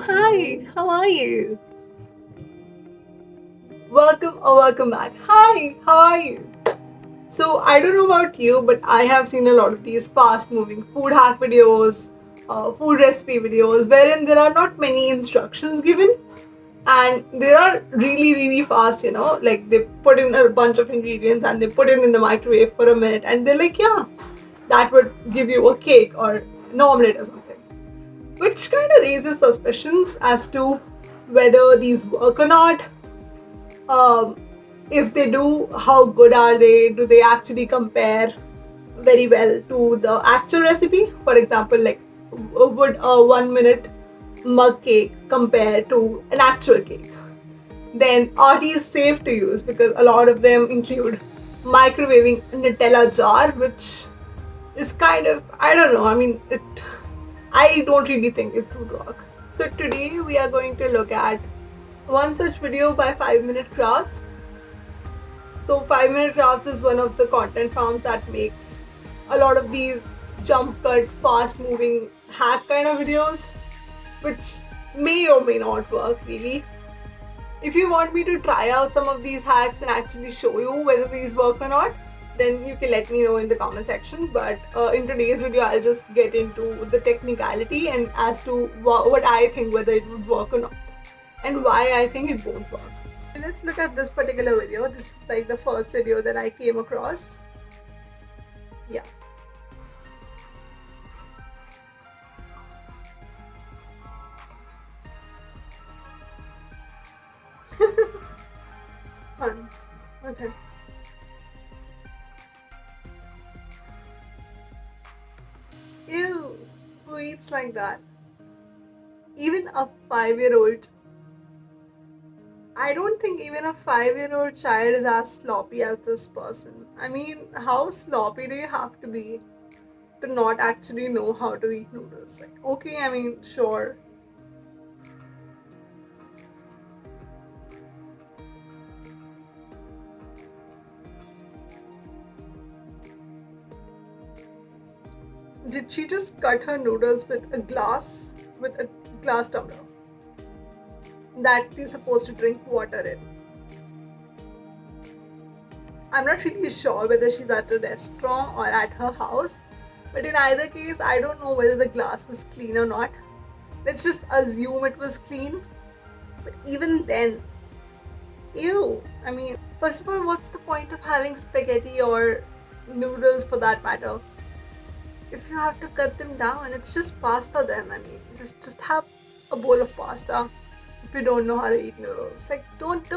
Hi, how are you? Welcome back. Hi, how are you? So, I don't know about you, but I have seen a lot of these fast moving food hack videos, food recipe videos, wherein there are not many instructions given and they are really fast, like they put in a bunch of ingredients and they put it in the microwave for a minute and they're like, yeah, that would give you a cake or an omelette or something. Which kind of raises suspicions as to whether these work or not. Um, if they do, how good are they? Do they actually compare very well to the actual recipe? For example, like would a 1 minute mug cake compare to an actual cake? Then are these safe to use? Because a lot of them include microwaving a Nutella jar, which is kind of, I don't know. I mean, I don't really think it would work. So today we are going to look at one such video by 5 Minute Crafts. So 5 Minute Crafts is one of the content farms that makes a lot of these jump cut, fast moving hack kind of videos, which may or may not work really. If you want me to try out some of these hacks and actually show you whether these work or not, then you can let me know in the comment section. But in today's video, I'll just get into the technicality and as to what I think whether it would work or not and why I think it won't work. Let's look at this particular video. This is like the first video that I came across. Yeah. Fun. Okay. Ew. Who eats like that? Even a 5-year-old. I don't think even a 5-year-old child is as sloppy as this person. I mean, how sloppy do you have to be to not actually know how to eat noodles? Like, okay, I mean, sure. Did she just cut her noodles with a glass tumbler that you're supposed to drink water in? I'm not really sure whether she's at a restaurant or at her house, but in either case, I don't know whether the glass was clean or not. Let's just assume it was clean. But even then, ew. I mean, first of all, what's the point of having spaghetti or noodles for that matter? If you have to cut them down, it's just pasta then. I mean, just have a bowl of pasta if you don't know how to eat noodles. Like, don't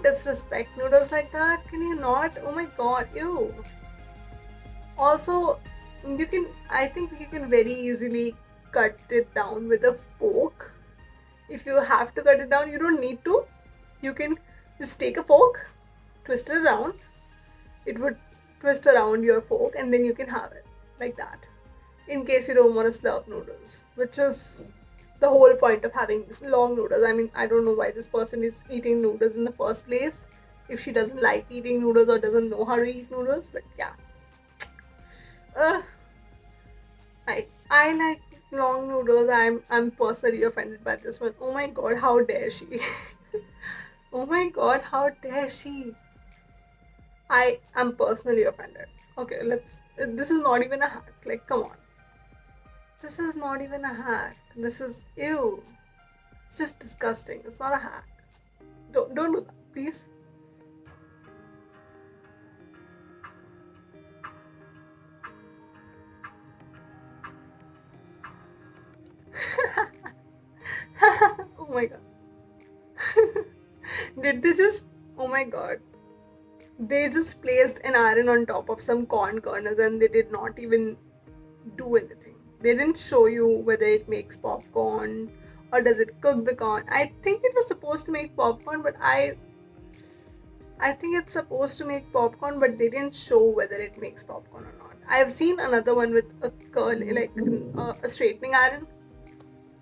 disrespect noodles like that. Can you not? Oh my god, ew. Also, I think you can very easily cut it down with a fork. If you have to cut it down, you don't need to. You can just take a fork, twist it around. It would twist around your fork and then you can have it like that. In case you don't want to slurp noodles, which is the whole point of having long noodles. I mean, I don't know why this person is eating noodles in the first place. If she doesn't like eating noodles or doesn't know how to eat noodles, but yeah. Uh, I like long noodles. I'm personally offended by this one. Oh my god, how dare she? Oh my god, how dare she? I am personally offended. Okay, let's. This is not even a hack. Like, come on. This is not even a hack. This is ew. It's just disgusting. It's not a hack. Don't do that, please. Oh my god. Did they just? Oh my god. They just placed an iron on top of some corn kernels and they did not even do anything. They didn't show you whether it makes popcorn or does it cook the corn. I think it was supposed to make popcorn, but I think it's supposed to make popcorn, but they didn't show whether it makes popcorn or not. I have seen another one with a curl, like a straightening iron,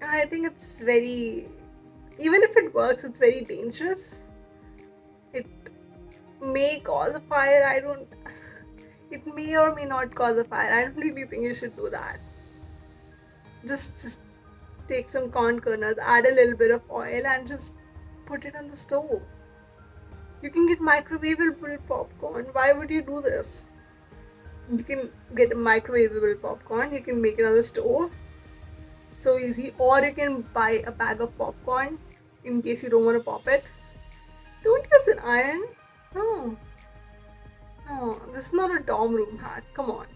and I think it's very. Even if it works, it's very dangerous. It may cause a fire. I don't. It may or may not cause a fire. I don't really think you should do that. Just Take some corn kernels, add a little bit of oil, and just put it on the stove. You can get microwavable popcorn. Why would you do this? You can get a microwavable popcorn, you can make it on the stove. So easy. Or you can buy a bag of popcorn in case you don't want to pop it. Don't use an iron. No. No, this is not a dorm room hack. Come on.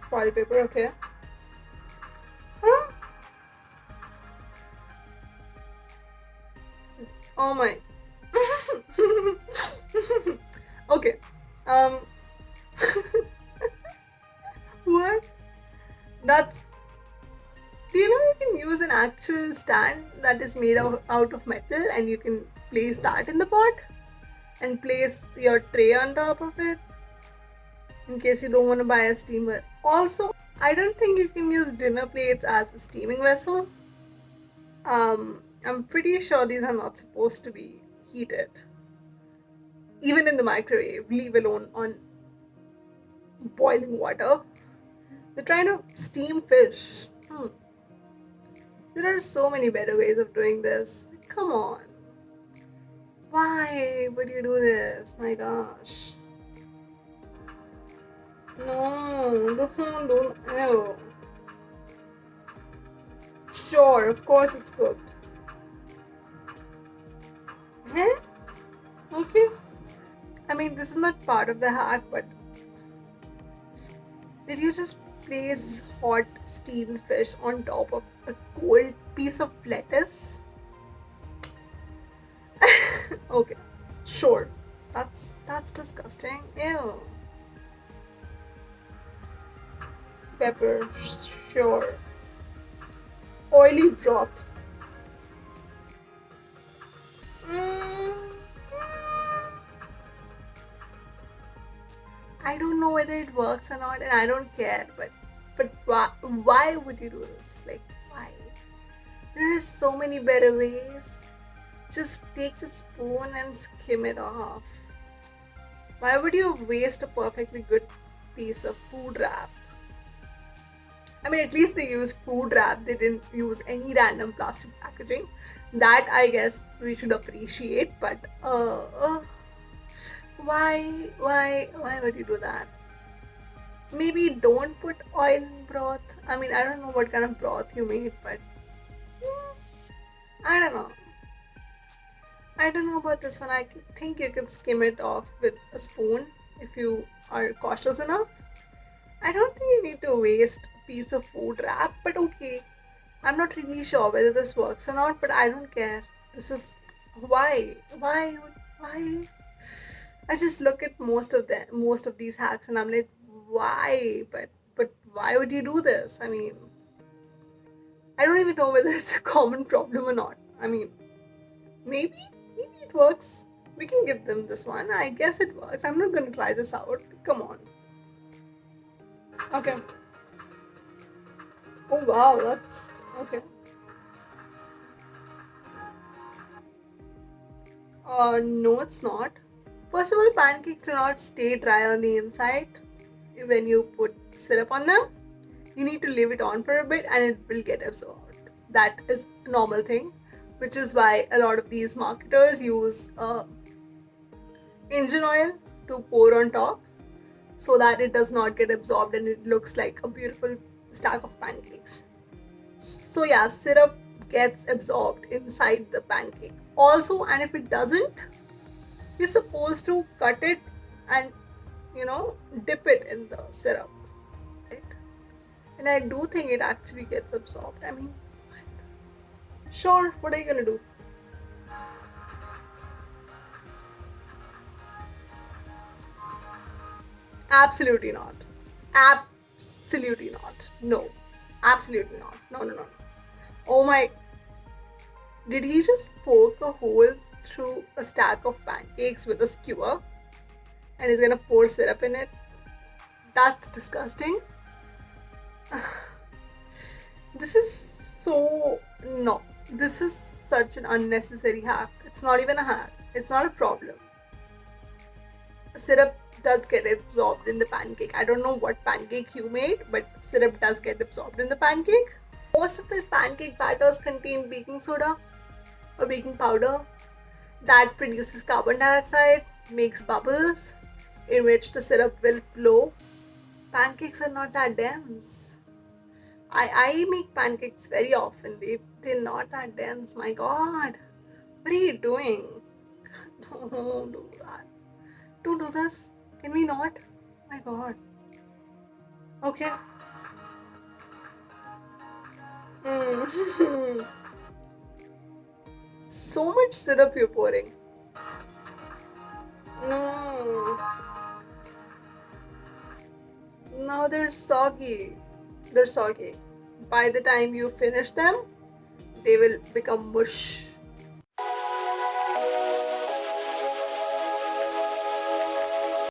Foil paper, okay. Huh? Oh my. Okay. Um. What? That's. Do you know you can use an actual stand that is made out of metal and you can place that in the pot and place your tray on top of it in case you don't want to buy a steamer. Also, I don't think you can use dinner plates as a steaming vessel. I'm pretty sure these are not supposed to be heated, even in the microwave, leave alone on boiling water. They're trying to steam fish. There are so many better ways of doing this. Come on. Why would you do this? My gosh. No, don't. Ew. Sure, of course it's cooked. Huh? Okay. I mean, this is not part of the hack, but did you just place hot steamed fish on top of a cold piece of lettuce? Okay, sure. That's disgusting. Ew. Pepper, sure. Oily broth. Mm, I don't know whether it works or not, and I don't care. But why would you do this? Like, why? There are so many better ways. Just take a spoon and skim it off. Why would you waste a perfectly good piece of food wrap? I mean, at least they used food wrap. They didn't use any random plastic packaging. That I guess we should appreciate. But why would you do that? Maybe don't put oil in broth. I mean, I don't know what kind of broth you made, but I don't know. I don't know about this one. I think you can skim it off with a spoon if you are cautious enough. I don't think you need to waste a piece of food wrap, but okay. I'm not really sure whether this works or not, but I don't care. This is why? Why? I just look at most of these hacks, and I'm like, why? But why would you do this? I mean, I don't even know whether it's a common problem or not. I mean, maybe it works. We can give them this one. I guess it works. I'm not gonna try this out. Come on. Okay. Oh wow, that's okay. No, it's not. First of all, pancakes do not stay dry on the inside when you put syrup on them. You need to leave it on for a bit and it will get absorbed. That is a normal thing, which is why a lot of these marketers use engine oil to pour on top so that it does not get absorbed and it looks like a beautiful stack of pancakes. So yeah, syrup gets absorbed inside the pancake. Also, and if it doesn't, you're supposed to cut it and dip it in the syrup. Right? And I do think it actually gets absorbed. I mean, sure, what are you gonna do? Absolutely not. Absolutely not. No. Absolutely not. No, no, no. Oh my. Did he just poke a hole through a stack of pancakes with a skewer and he's gonna pour syrup in it? That's disgusting. This is so. No. This is such an unnecessary hack. It's not even a hack. It's not a problem. Syrup does get absorbed in the pancake. I don't know what pancake you made, but syrup does get absorbed in the pancake. Most of the pancake batters contain baking soda or baking powder that produces carbon dioxide, makes bubbles in which the syrup will flow. Pancakes are not that dense. I make pancakes very often. They're not that dense. My god. What are you doing? Don't do that. Don't do this. Can we not? My god. Okay. Mm. So much syrup you're pouring. No. Now they're soggy. They're soggy. By the time you finish them, they will become mush.